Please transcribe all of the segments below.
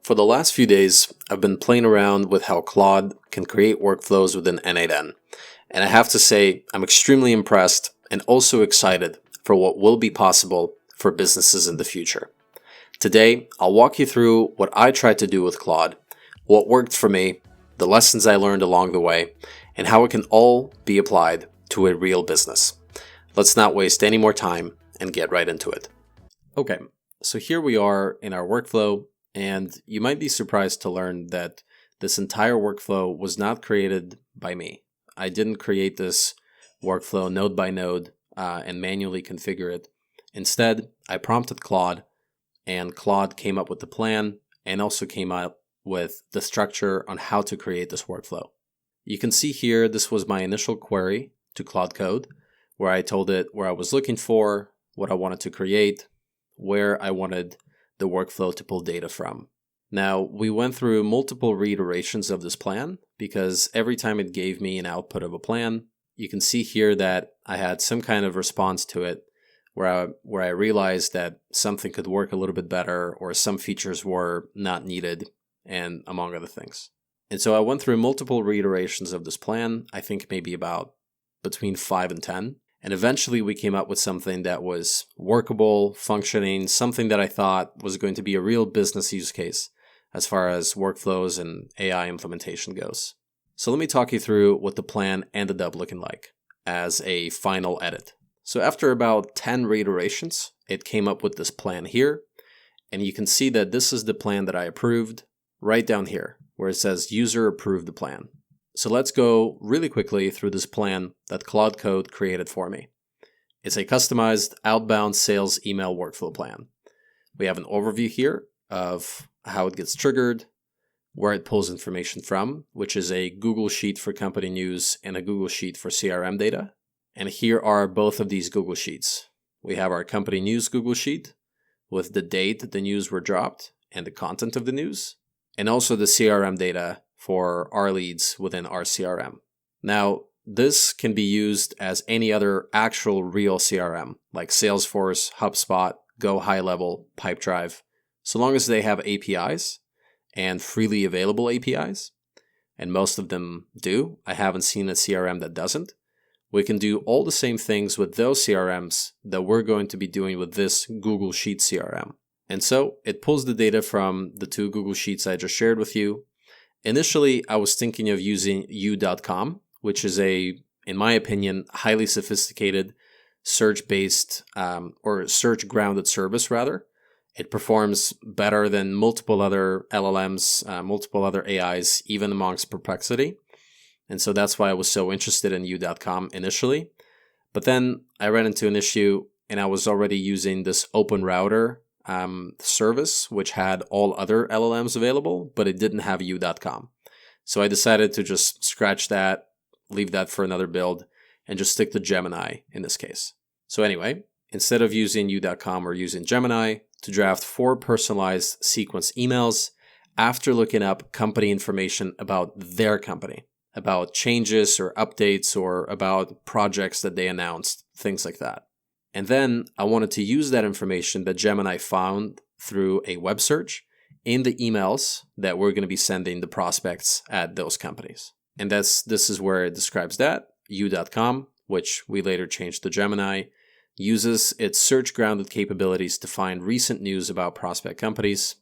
For the last few days, I've been playing around with how Claude can create workflows within n8n, and I have to say I'm extremely impressed and also excited for what will be possible for businesses in the future. Today, I'll walk you through what I tried to do with Claude, what worked for me, the lessons I learned along the way, and how it can all be applied to a real business. Let's not waste any more time and get right into it. Okay, so here we are in our workflow, and you might be surprised to learn that this entire workflow was not created by me. I didn't create this workflow node by node and manually configure it. Instead, I prompted Claude, and Claude came up with the plan and also came up with the structure on how to create this workflow. You can see here, this was my initial query to Claude Code, where I told it where I was looking for, what I wanted to create, where I wanted the workflow to pull data from. Now, we went through multiple reiterations of this plan because every time it gave me an output of a plan, you can see here that I had some kind of response to it where I realized that something could work a little bit better or some features were not needed, and among other things. And so I went through multiple reiterations of this plan, I think maybe about between 5 and 10. And eventually we came up with something that was workable, functioning, something that I thought was going to be a real business use case as far as workflows and AI implementation goes. So let me talk you through what the plan ended up looking like as a final edit. So after about 10 reiterations, it came up with this plan here. And you can see that this is the plan that I approved right down here where it says user approved the plan. So let's go really quickly through this plan that Claude Code created for me. It's a customized outbound sales email workflow plan. We have an overview here of how it gets triggered, where it pulls information from, which is a Google Sheet for company news and a Google Sheet for CRM data. And here are both of these Google Sheets. We have our company news Google Sheet with the date the news were dropped and the content of the news, and also the CRM data for our leads within our CRM. Now, this can be used as any other actual real CRM, like Salesforce, HubSpot, Go High Level, Pipedrive, so long as they have APIs and freely available APIs, and most of them do. I haven't seen a CRM that doesn't. We can do all the same things with those CRMs that we're going to be doing with this Google Sheet CRM. And so it pulls the data from the two Google Sheets I just shared with you. Initially, I was thinking of using u.com, which is in my opinion, highly sophisticated search-based or search-grounded service, rather. It performs better than multiple other LLMs, multiple other AIs, even amongst Perplexity. And so that's why I was so interested in u.com initially. But then I ran into an issue, and I was already using this Open Router service, which had all other LLMs available, but it didn't have u.com. So I decided to just scratch that, leave that for another build, and just stick to Gemini in this case. So anyway, instead of using u.com, we're using Gemini to draft 4 personalized sequence emails after looking up company information about their company, about changes or updates or about projects that they announced, things like that. And then I wanted to use that information that Gemini found through a web search in the emails that we're going to be sending the prospects at those companies. And this is where it describes that. u.com, which we later changed to Gemini, uses its search-grounded capabilities to find recent news about prospect companies,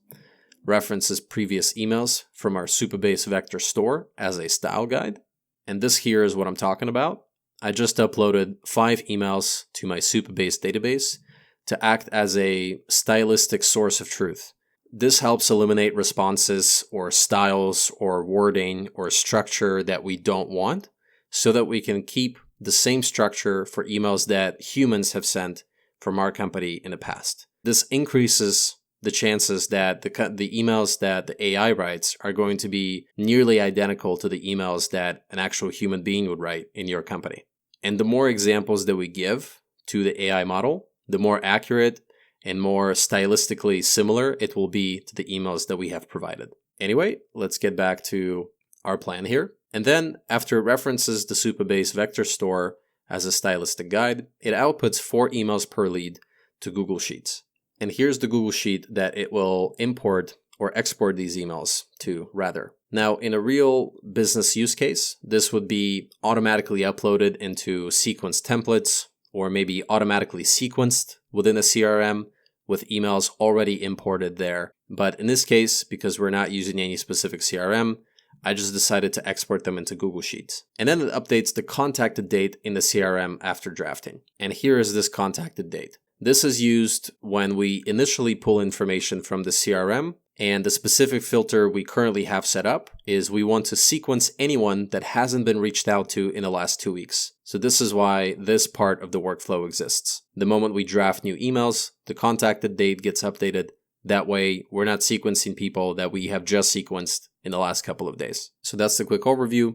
references previous emails from our Supabase vector store as a style guide. And this here is what I'm talking about. I just uploaded 5 emails to my Supabase database to act as a stylistic source of truth. This helps eliminate responses or styles or wording or structure that we don't want so that we can keep the same structure for emails that humans have sent from our company in the past. This increases the chances that the emails that the AI writes are going to be nearly identical to the emails that an actual human being would write in your company. And the more examples that we give to the AI model, the more accurate and more stylistically similar it will be to the emails that we have provided. Anyway, let's get back to our plan here. And then after it references the Supabase vector store as a stylistic guide, it outputs 4 emails per lead to Google Sheets. And here's the Google Sheet that it will import or export these emails to, rather. Now, in a real business use case, this would be automatically uploaded into sequence templates, or maybe automatically sequenced within a CRM with emails already imported there. But in this case, because we're not using any specific CRM, I just decided to export them into Google Sheets. And then it updates the contacted date in the CRM after drafting. And here is this contacted date. This is used when we initially pull information from the CRM, and the specific filter we currently have set up is we want to sequence anyone that hasn't been reached out to in the last 2 weeks. So this is why this part of the workflow exists. The moment we draft new emails, the contacted date gets updated. That way, we're not sequencing people that we have just sequenced in the last couple of days. So that's the quick overview.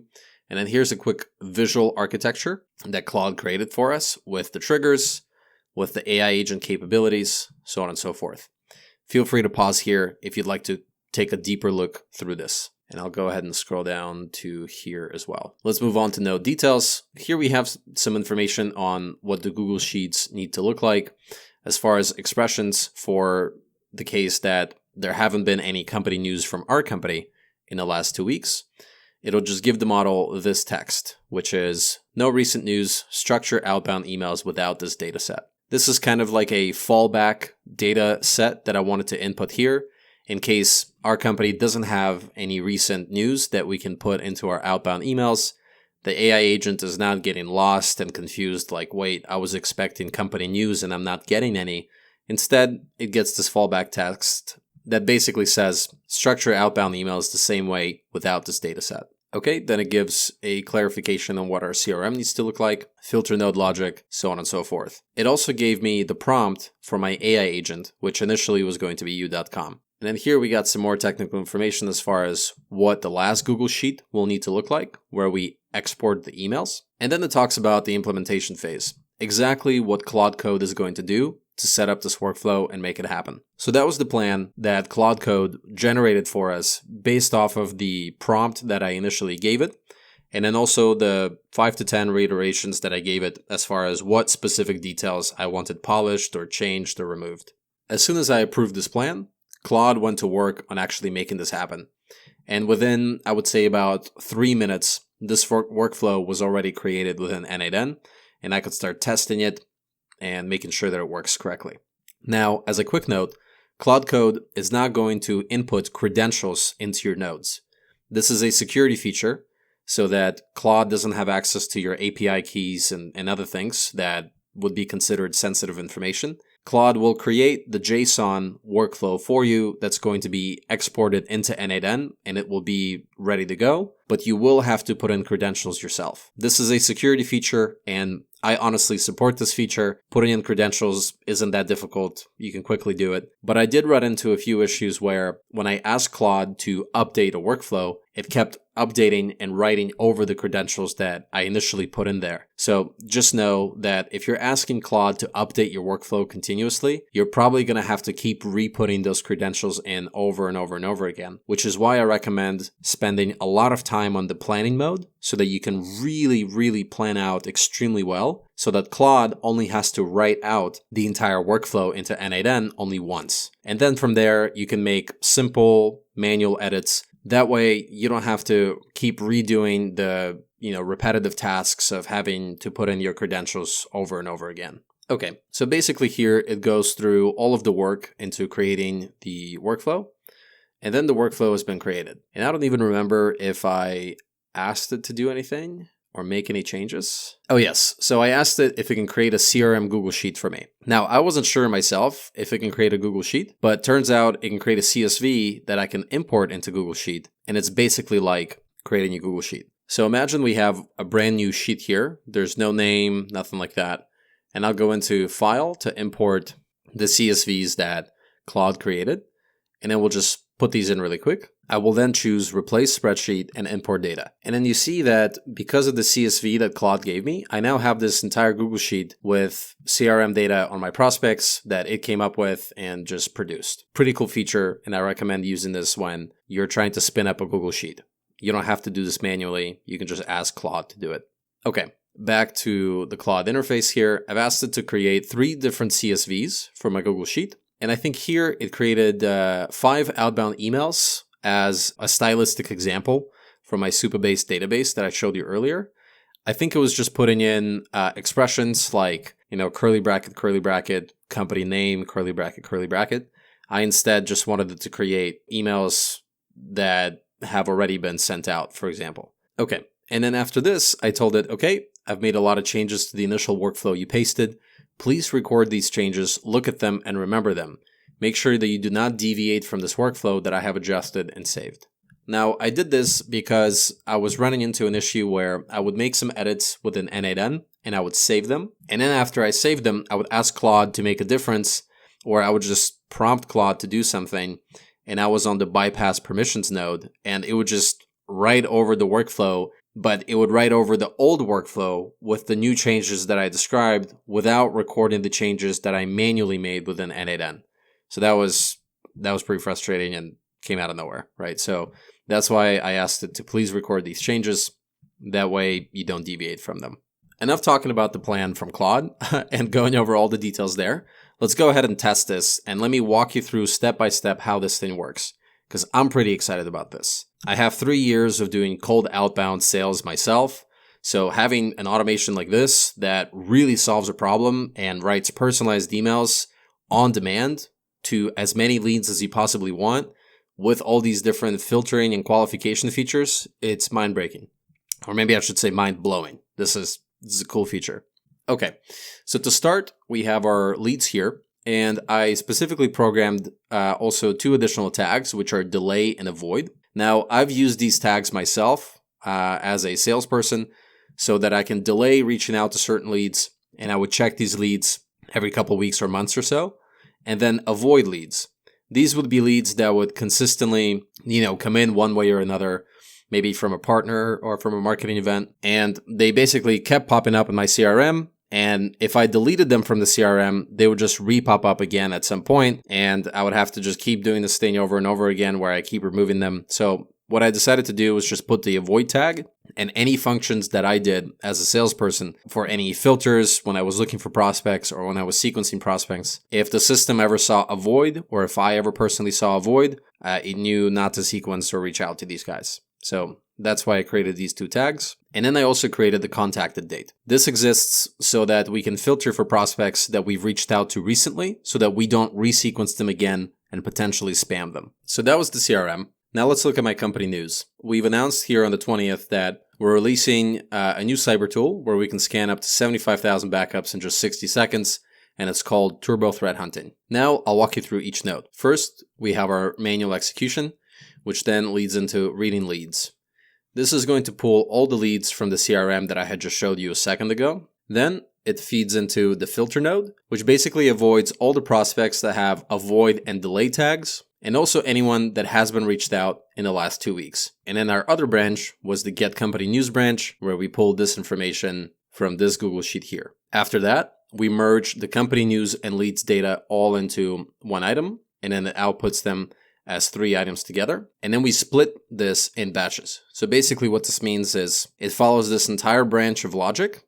And then here's a quick visual architecture that Claude created for us with the triggers, with the AI agent capabilities, so on and so forth. Feel free to pause here if you'd like to take a deeper look through this. And I'll go ahead and scroll down to here as well. Let's move on to node details. Here we have some information on what the Google Sheets need to look like as far as expressions for the case that there haven't been any company news from our company in the last 2 weeks. It'll just give the model this text, which is no recent news, structure outbound emails without this data set. This is kind of like a fallback data set that I wanted to input here in case our company doesn't have any recent news that we can put into our outbound emails. The AI agent is not getting lost and confused like, wait, I was expecting company news and I'm not getting any. Instead, it gets this fallback text that basically says structure outbound emails the same way without this data set. Okay, then it gives a clarification on what our CRM needs to look like, filter node logic, so on and so forth. It also gave me the prompt for my AI agent, which initially was going to be u.com. And then here we got some more technical information as far as what the last Google Sheet will need to look like, where we export the emails. And then it talks about the implementation phase, exactly what Claude Code is going to do to set up this workflow and make it happen. So that was the plan that Claude Code generated for us based off of the prompt that I initially gave it, and then also the 5 to 10 reiterations that I gave it as far as what specific details I wanted polished or changed or removed. As soon as I approved this plan, Claude went to work on actually making this happen. And within, I would say, about 3 minutes, this workflow was already created within n8n, and I could start testing it and making sure that it works correctly. Now, as a quick note, Claude Code is not going to input credentials into your nodes. This is a security feature so that Claude doesn't have access to your API keys and other things that would be considered sensitive information. Claude will create the JSON workflow for you that's going to be exported into n8n, and it will be ready to go, but you will have to put in credentials yourself. This is a security feature, and I honestly support this feature. Putting in credentials isn't that difficult. You can quickly do it. But I did run into a few issues where when I asked Claude to update a workflow, it kept updating and writing over the credentials that I initially put in there. So just know that if you're asking Claude to update your workflow continuously, you're probably going to have to keep re-putting those credentials in over and over and over again, which is why I recommend spending a lot of time on the planning mode so that you can really plan out extremely well, so that Claude only has to write out the entire workflow into n8n only once. And then from there, you can make simple manual edits. That way, you don't have to keep redoing the repetitive tasks of having to put in your credentials over and over again. Okay, so basically here it goes through all of the work into creating the workflow, and then the workflow has been created. And I don't even remember if I asked it to do anything or make any changes. Oh yes, so I asked it if it can create a CRM Google Sheet for me. Now, I wasn't sure myself if it can create a Google Sheet, but turns out it can create a CSV that I can import into Google Sheet, and it's basically like creating a Google Sheet. So imagine we have a brand new sheet here. There's no name, nothing like that. And I'll go into File to import the CSVs that Claude created, and then we'll just put these in really quick. I will then choose Replace Spreadsheet and Import Data. And then you see that because of the CSV that Claude gave me, I now have this entire Google Sheet with CRM data on my prospects that it came up with and just produced. Pretty cool feature, and I recommend using this when you're trying to spin up a Google Sheet. You don't have to do this manually. You can just ask Claude to do it. Okay, back to the Claude interface here. I've asked it to create 3 different CSVs for my Google Sheet. And I think here it created 5 outbound emails as a stylistic example from my Supabase database that I showed you earlier. I think it was just putting in expressions like, curly bracket, company name, curly bracket. I instead just wanted it to create emails that have already been sent out, for example. Okay, and then after this, I told it, okay, I've made a lot of changes to the initial workflow you pasted. Please record these changes, look at them, and remember them. Make sure that you do not deviate from this workflow that I have adjusted and saved. Now, I did this because I was running into an issue where I would make some edits within n8n and I would save them. And then after I saved them, I would ask Claude to make a difference, or I would just prompt Claude to do something. And I was on the bypass permissions node, and it would just write over the workflow, but it would write over the old workflow with the new changes that I described without recording the changes that I manually made within n8n. So that was pretty frustrating and came out of nowhere, right? So that's why I asked it to please record these changes. That way you don't deviate from them. Enough talking about the plan from Claude and going over all the details there. Let's go ahead and test this, and let me walk you through step by step how this thing works, because I'm pretty excited about this. I have 3 years of doing cold outbound sales myself, so having an automation like this that really solves a problem and writes personalized emails on demand to as many leads as you possibly want, with all these different filtering and qualification features, it's mind-breaking. Or maybe I should say mind-blowing. This is a cool feature. Okay, so to start, we have our leads here, and I specifically programmed also 2 additional tags, which are delay and avoid. Now, I've used these tags myself as a salesperson so that I can delay reaching out to certain leads, and I would check these leads every couple weeks or months or so, and then avoid leads. These would be leads that would consistently, come in one way or another, maybe from a partner or from a marketing event. And they basically kept popping up in my CRM. And if I deleted them from the CRM, they would just re-pop up again at some point. And I would have to just keep doing this thing over and over again where I keep removing them. So what I decided to do was just put the avoid tag, and any functions that I did as a salesperson for any filters when I was looking for prospects or when I was sequencing prospects, if the system ever saw a void, or if I ever personally saw a void, it knew not to sequence or reach out to these guys. So that's why I created these 2 tags. And then I also created the contacted date. This exists so that we can filter for prospects that we've reached out to recently so that we don't resequence them again and potentially spam them. So that was the CRM. Now let's look at my company news. We've announced here on the 20th that we're releasing a new cyber tool where we can scan up to 75,000 backups in just 60 seconds, and it's called Turbo Threat Hunting. Now I'll walk you through each node. First, we have our manual execution, which then leads into reading leads. This is going to pull all the leads from the CRM that I had just showed you a second ago. Then it feeds into the filter node, which basically avoids all the prospects that have avoid and delay tags, and also anyone that has been reached out in the last 2 weeks. And then our other branch was the Get Company News branch, where we pulled this information from this Google Sheet here. After that, we merged the company news and leads data all into one item, and then it outputs them as 3 items together. And then we split this in batches. So basically what this means is it follows this entire branch of logic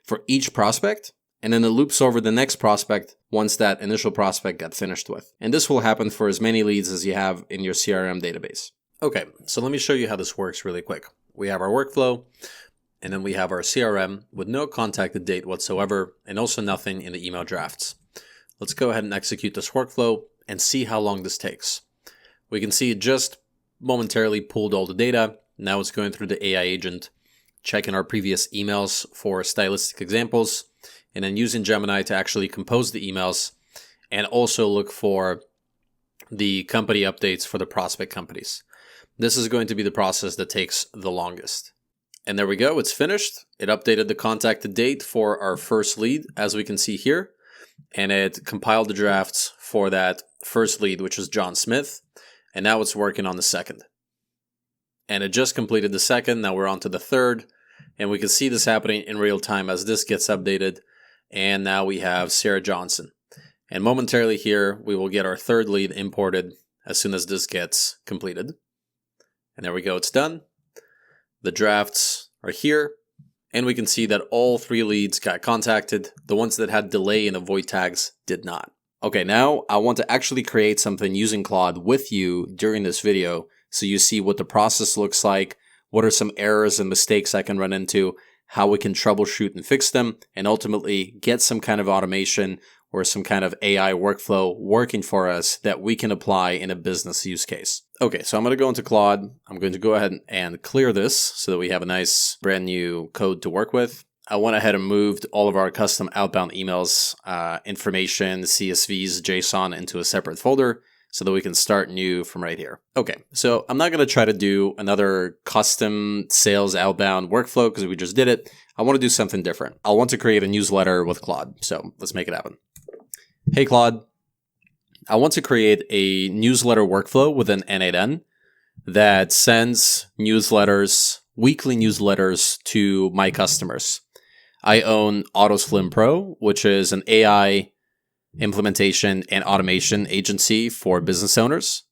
for each prospect, and then it loops over the next prospect once that initial prospect got finished with. And this will happen for as many leads as you have in your CRM database. Okay, so let me show you how this works really quick. We have our workflow, and then we have our CRM with no contacted date whatsoever, and also nothing in the email drafts. Let's go ahead and execute this workflow and see how long this takes. We can see it just momentarily pulled all the data. Now it's going through the AI agent, checking our previous emails for stylistic examples, and then using Gemini to actually compose the emails and also look for the company updates for the prospect companies. This is going to be the process that takes the longest. And there we go, it's finished. It updated the contacted date for our first lead, as we can see here, and it compiled the drafts for that first lead, which is John Smith, and now it's working on the second. And it just completed the second, now we're on to the third, and we can see this happening in real time as this gets updated. And now we have Sarah Johnson. And momentarily here, we will get our third lead imported as soon as this gets completed. And there we go, it's done. The drafts are here. And we can see that all 3 leads got contacted. The ones that had delay and avoid tags did not. Okay, now I want to actually create something using Claude with you during this video so you see what the process looks like, what are some errors and mistakes I can run into, how we can troubleshoot and fix them, and ultimately get some kind of automation or some kind of AI workflow working for us that we can apply in a business use case. Okay, so I'm going to go into Claude. I'm going to go ahead and clear this so that we have a nice brand new code to work with. I went ahead and moved all of our custom outbound emails, information, CSVs, JSON into a separate folder so that we can start new from right here. Okay, so I'm not going to try to do another custom sales outbound workflow because we just did it. I want to do something different. I want to create a newsletter with Claude, so let's make it happen. Hey, Claude, I want to create a newsletter workflow within n8n that sends newsletters, weekly newsletters to my customers. I own AutoSlim Pro, which is an AI implementation and automation agency for business owners.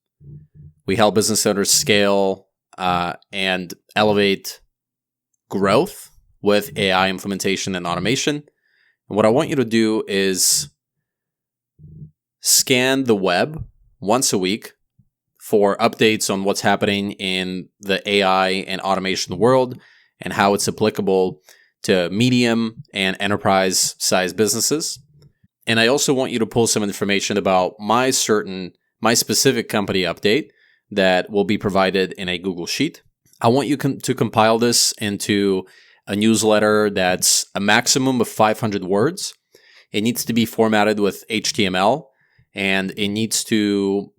We help business owners scale and elevate growth with AI implementation and automation. And what I want you to do is scan the web once a week for updates on what's happening in the AI and automation world and how it's applicable to medium and enterprise size businesses. And I also want you to pull some information about my specific company update that will be provided in a Google Sheet. I want you to compile this into a newsletter that's a maximum of 500 words. It needs to be formatted with HTML, and it needs to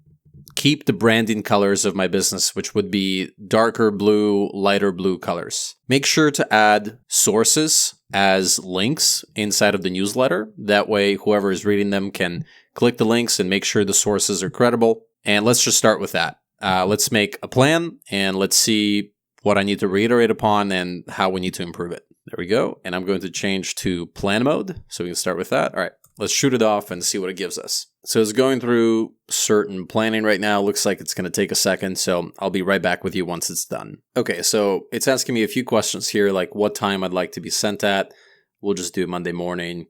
keep the branding colors of my business, which would be darker blue, lighter blue colors. Make sure to add sources as links inside of the newsletter. That way, whoever is reading them can click the links and make sure the sources are credible. And let's just start with that. Let's make a plan and let's see what I need to reiterate upon and how we need to improve it. There we go. And I'm going to change to plan mode. So we can start with that. All right, let's shoot it off and see what it gives us. So it's going through certain planning right now. Looks like it's going to take a second. So I'll be right back with you once it's done. Okay, so it's asking me a few questions here, like what time I'd like to be sent at. We'll just do Monday morning.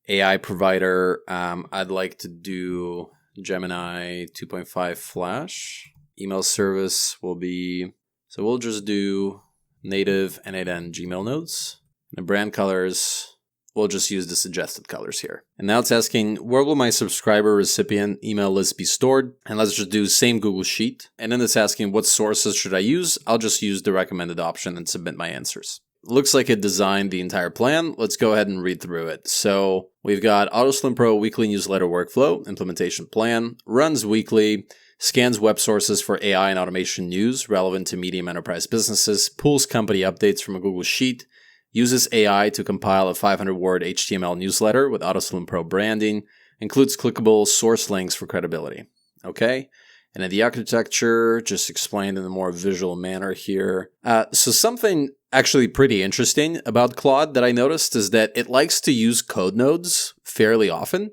AI provider, I'd like to do Gemini 2.5 Flash. Email service will be, so we'll just do native n8n Gmail nodes. The brand colors, we'll just use the suggested colors here. And now it's asking, where will my subscriber recipient email list be stored? And let's just do same Google Sheet. And then it's asking, what sources should I use? I'll just use the recommended option and submit my answers. Looks like it designed the entire plan. Let's go ahead and read through it. So we've got AutoSlim Pro weekly newsletter workflow, implementation plan, runs weekly, scans web sources for AI and automation news relevant to medium enterprise businesses, pulls company updates from a Google Sheet, uses AI to compile a 500-word HTML newsletter with AutoSlim Pro branding, includes clickable source links for credibility. Okay? And then the architecture, just explained in a more visual manner here. So something actually pretty interesting about Claude that I noticed is that it likes to use code nodes fairly often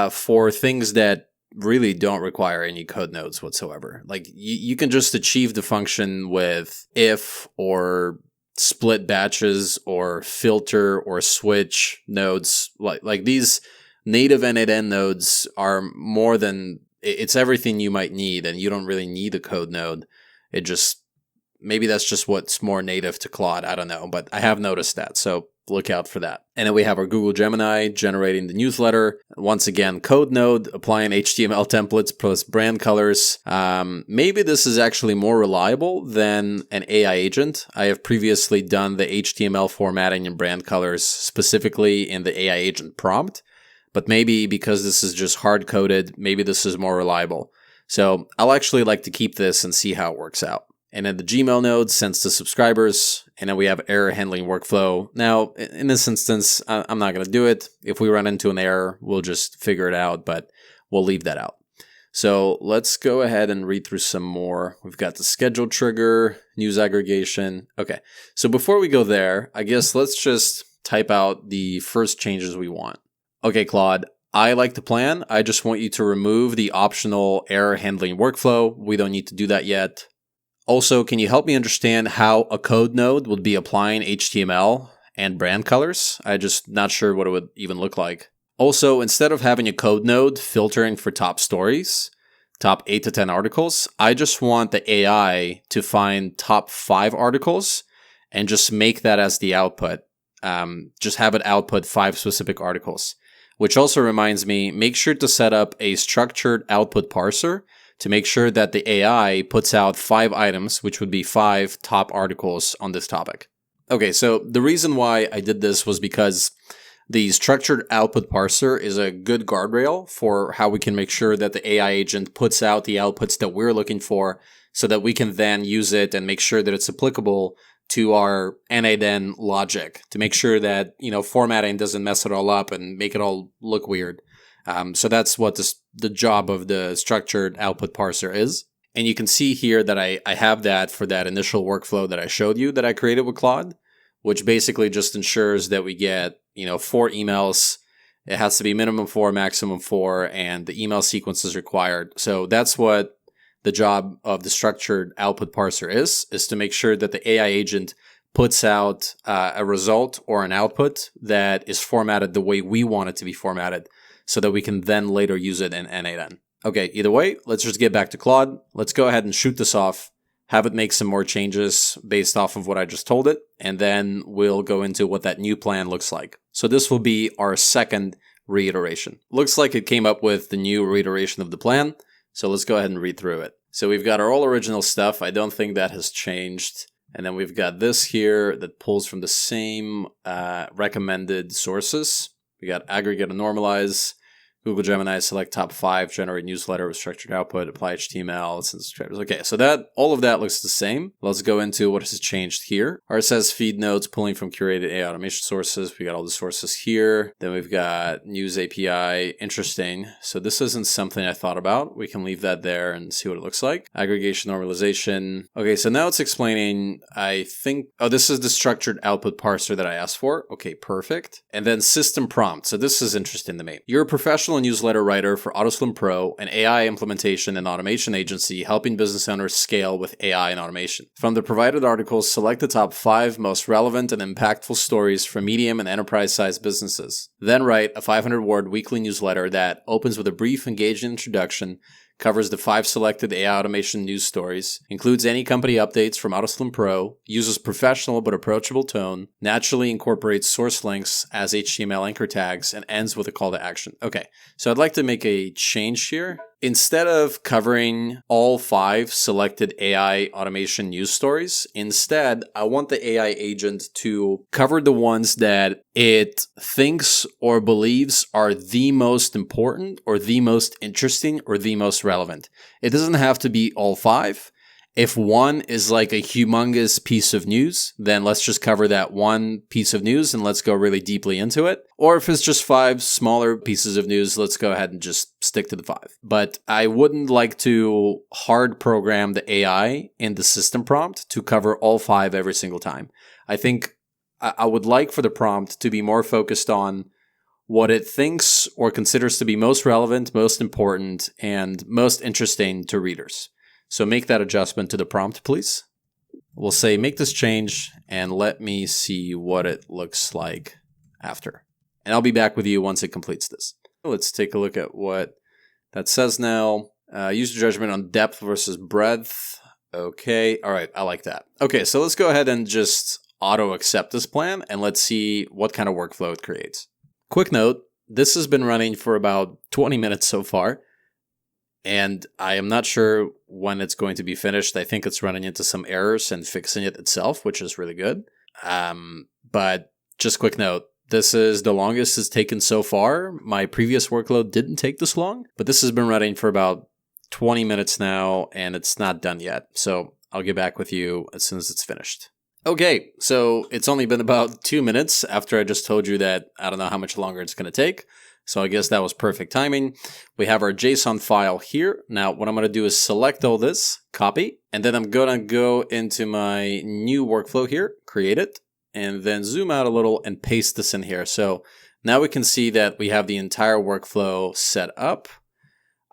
for things that really don't require any code nodes whatsoever. Like you can just achieve the function with if or split batches or filter or switch nodes. Like these native n8n nodes are more than, it's everything you might need, and you don't really need a code node. It just, maybe that's just what's more native to Claude. I don't know, but I have noticed that. So look out for that. And then we have our Google Gemini generating the newsletter. Once again, code node, applying HTML templates plus brand colors. Maybe this is actually more reliable than an AI agent. I have previously done the HTML formatting and brand colors specifically in the AI agent prompt. But maybe because this is just hard-coded, maybe this is more reliable. So I'll actually like to keep this and see how it works out. And then the Gmail node sends to subscribers. And then we have error handling workflow. Now, in this instance, I'm not going to do it. If we run into an error, we'll just figure it out, but we'll leave that out. So let's go ahead and read through some more. We've got the schedule trigger, news aggregation. Okay, so before we go there, I guess let's just type out the first changes we want. Okay, Claude, I like the plan. I just want you to remove the optional error handling workflow. We don't need to do that yet. Also, can you help me understand how a code node would be applying HTML and brand colors? I'm just not sure what it would even look like. Also, instead of having a code node filtering for top stories, top 8 to 10 articles, I just want the AI to find top 5 articles and just make that as the output. Just have it output 5 specific articles. Which also reminds me, make sure to set up a structured output parser to make sure that the AI puts out 5 items, which would be 5 top articles on this topic. Okay, so the reason why I did this was because the structured output parser is a good guardrail for how we can make sure that the AI agent puts out the outputs that we're looking for so that we can then use it and make sure that it's applicable to our n8n logic to make sure that, formatting doesn't mess it all up and make it all look weird. So that's what the job of the structured output parser is. And you can see here that I have that for that initial workflow that I showed you that I created with Claude, which basically just ensures that we get, 4 emails. It has to be minimum 4, maximum 4, and the email sequence is required. So that's what the job of the structured output parser is to make sure that the AI agent puts out a result or an output that is formatted the way we want it to be formatted so that we can then later use it in n8n. Okay, either way, let's just get back to Claude. Let's go ahead and shoot this off, have it make some more changes based off of what I just told it, and then we'll go into what that new plan looks like. So this will be our second reiteration. Looks like it came up with the new reiteration of the plan. So let's go ahead and read through it. So we've got our all original stuff. I don't think that has changed. And then we've got this here that pulls from the same recommended sources. We got aggregate and normalize, Google Gemini, select top 5, generate newsletter with structured output, apply HTML, send subscribers. Okay, so all of that looks the same. Let's go into what has changed here. RSS feed nodes pulling from curated AI automation sources. We got all the sources here. Then we've got news API. Interesting. So this isn't something I thought about. We can leave that there and see what it looks like. Aggregation normalization. Okay, so now it's explaining, this is the structured output parser that I asked for. Okay, perfect. And then system prompt. So this is interesting to me. You're a professional newsletter writer for AutoSlim Pro, an AI implementation and automation agency helping business owners scale with AI and automation. From the provided articles, select the top 5 most relevant and impactful stories for medium and enterprise-sized businesses. Then write a 500-word weekly newsletter that opens with a brief, engaging introduction, covers the 5 selected AI automation news stories, includes any company updates from AutoSlim Pro, uses professional but approachable tone, naturally incorporates source links as HTML anchor tags, and ends with a call to action. Okay, so I'd like to make a change here. Instead of covering all 5 selected AI automation news stories, instead, I want the AI agent to cover the ones that it thinks or believes are the most important or the most interesting or the most relevant. It doesn't have to be all 5. If one is like a humongous piece of news, then let's just cover that one piece of news and let's go really deeply into it. Or if it's just 5 smaller pieces of news, let's go ahead and just stick to the 5. But I wouldn't like to hard program the AI in the system prompt to cover all 5 every single time. I think I would like for the prompt to be more focused on what it thinks or considers to be most relevant, most important, and most interesting to readers. So make that adjustment to the prompt, please. We'll say make this change and let me see what it looks like after. And I'll be back with you once it completes this. Let's take a look at what that says now. Use judgment on depth versus breadth. Okay. All right. I like that. Okay. So let's go ahead and just auto accept this plan and let's see what kind of workflow it creates. Quick note. This has been running for about 20 minutes so far. And I am not sure when it's going to be finished. I think it's running into some errors and fixing it itself, which is really good. But just quick note, this is the longest it's taken so far. My previous workload didn't take this long, but this has been running for about 20 minutes now, and it's not done yet. So I'll get back with you as soon as it's finished. Okay, so it's only been about 2 minutes after I just told you that I don't know how much longer it's going to take. So I guess that was perfect timing. We have our JSON file here. Now, what I'm going to do is select all this, copy, and then I'm going to go into my new workflow here, create it, and then zoom out a little and paste this in here. So now we can see that we have the entire workflow set up.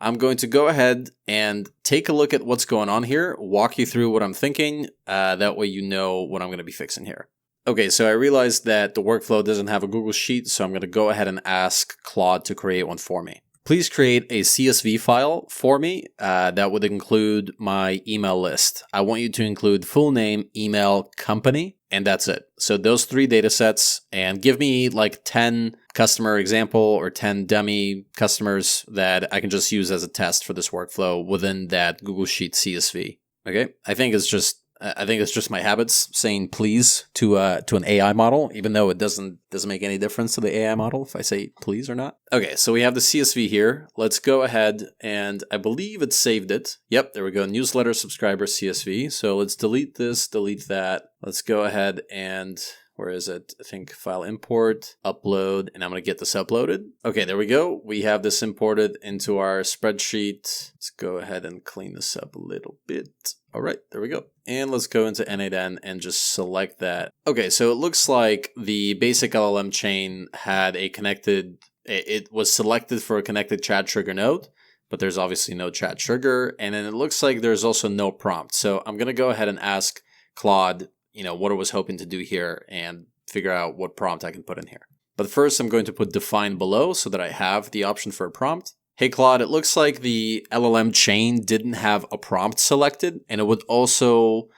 I'm going to go ahead and take a look at what's going on here, walk you through what I'm thinking. That way you know what I'm going to be fixing here. Okay, so I realized that the workflow doesn't have a Google Sheet, so I'm going to go ahead and ask Claude to create one for me. Please create a CSV file for me that would include my email list. I want you to include full name, email, company, and that's it. So those 3 data sets, and give me like 10 customer example or 10 dummy customers that I can just use as a test for this workflow within that Google Sheet CSV. Okay, I think it's just my habits saying please to an AI model, even though it doesn't make any difference to the AI model if I say please or not. Okay, so we have the CSV here. Let's go ahead, and I believe it saved it. Yep, there we go, newsletter subscriber CSV. So let's delete this, delete that. Let's go ahead and, where is it? I think file import, upload, and I'm going to get this uploaded. Okay, there we go. We have this imported into our spreadsheet. Let's go ahead and clean this up a little bit. All right, there we go. And let's go into n8n and just select that. Okay, so it looks like the basic LLM chain had a connected, it was selected for a connected chat trigger node, but there's obviously no chat trigger. And then it looks like there's also no prompt. So I'm going to go ahead and ask Claude, what it was hoping to do here and figure out what prompt I can put in here. But first, I'm going to put define below so that I have the option for a prompt. Hey Claude, it looks like the LLM chain didn't have a prompt selected, and it would also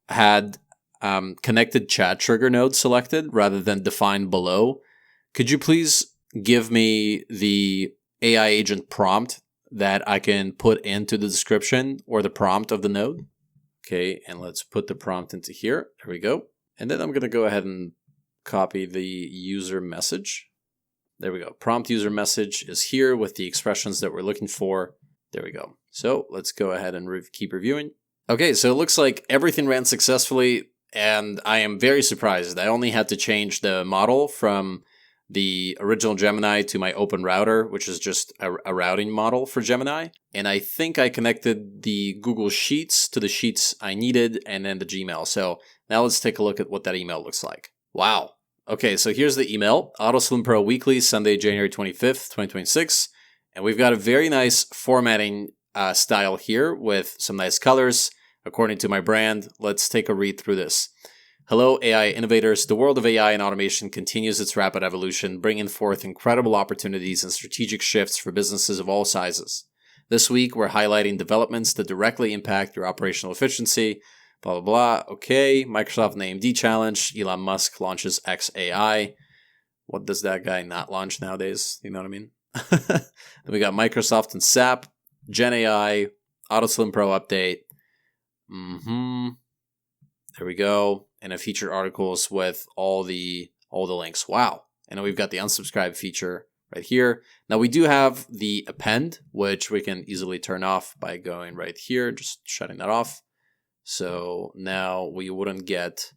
had connected chat trigger node selected rather than define below. Could you please give me the AI agent prompt that I can put into the description or the prompt of the node? Okay, and let's put the prompt into here. There we go. And then I'm going to go ahead and copy the user message. There we go. Prompt user message is here with the expressions that we're looking for. There we go. So let's go ahead and keep reviewing. Okay, so it looks like everything ran successfully, and I am very surprised. I only had to change the model from the original Gemini to my open router, which is just a routing model for Gemini. And I think I connected the Google Sheets to the sheets I needed and then the Gmail. So now let's take a look at what that email looks like. Wow. Okay, so here's the email, AutoSlim Pro Weekly, Sunday, January 25th, 2026. And we've got a very nice formatting style here with some nice colors according to my brand. Let's take a read through this. Hello, AI innovators. The world of AI and automation continues its rapid evolution, bringing forth incredible opportunities and strategic shifts for businesses of all sizes. This week, we're highlighting developments that directly impact your operational efficiency. Blah, blah, blah. Okay, Microsoft and AMD challenge. Elon Musk launches XAI. What does that guy not launch nowadays? You know what I mean? Then we got Microsoft and SAP, Gen AI, AutoSlim Pro update. There we go. And a featured articles with all the links. Wow. And then we've got the unsubscribe feature right here. Now we do have the append, which we can easily turn off by going right here, just shutting that off. So now we wouldn't get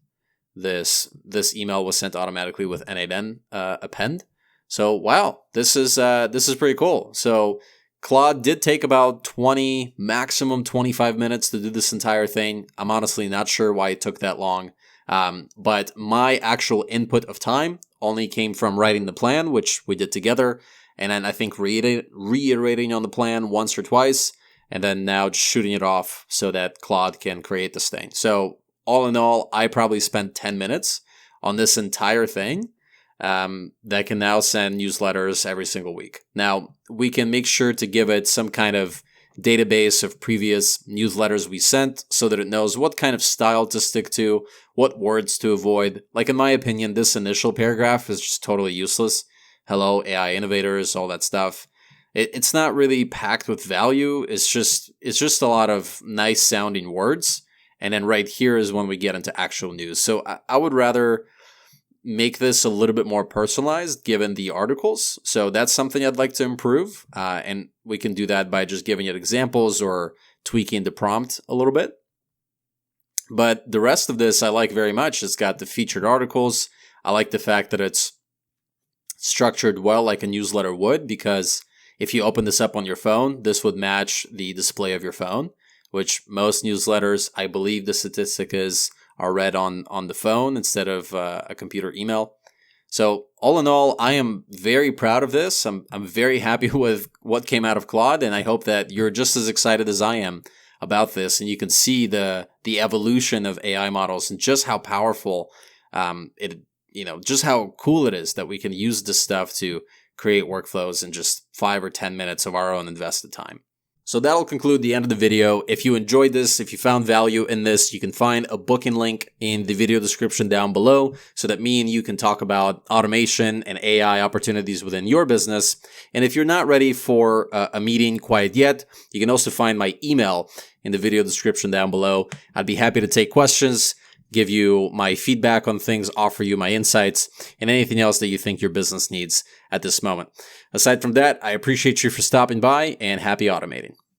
this email was sent automatically with n8n append. So wow, this is pretty cool. So Claude did take about 20, maximum 25 minutes to do this entire thing. I'm honestly not sure why it took that long. But my actual input of time only came from writing the plan, which we did together, and then I think reiterating on the plan once or twice, and then now just shooting it off so that Claude can create this thing. So all in all, I probably spent 10 minutes on this entire thing that can now send newsletters every single week. Now, we can make sure to give it some kind of database of previous newsletters we sent so that it knows what kind of style to stick to, what words to avoid. Like in my opinion, this initial paragraph is just totally useless. Hello, AI innovators, all that stuff. It's not really packed with value. It's just a lot of nice sounding words. And then right here is when we get into actual news. So I would rather make this a little bit more personalized given the articles. So that's something I'd like to improve. And we can do that by just giving it examples or tweaking the prompt a little bit. But the rest of this I like very much. It's got the featured articles. I like the fact that it's structured well like a newsletter would, because if you open this up on your phone, this would match the display of your phone, which most newsletters, I believe the statistic is, are read on the phone instead of a computer email. So all in all, I am very proud of this. I'm very happy with what came out of Claude, and I hope that you're just as excited as I am about this, and you can see the evolution of AI models and just how powerful Just how cool it is that we can use this stuff to create workflows in just 5 or 10 minutes of our own invested time. So that'll conclude the end of the video. If you enjoyed this, if you found value in this, you can find a booking link in the video description down below so that me and you can talk about automation and AI opportunities within your business. And if you're not ready for a meeting quite yet, you can also find my email in the video description down below. I'd be happy to take questions, give you my feedback on things, offer you my insights, and anything else that you think your business needs at this moment. Aside from that, I appreciate you for stopping by, and happy automating.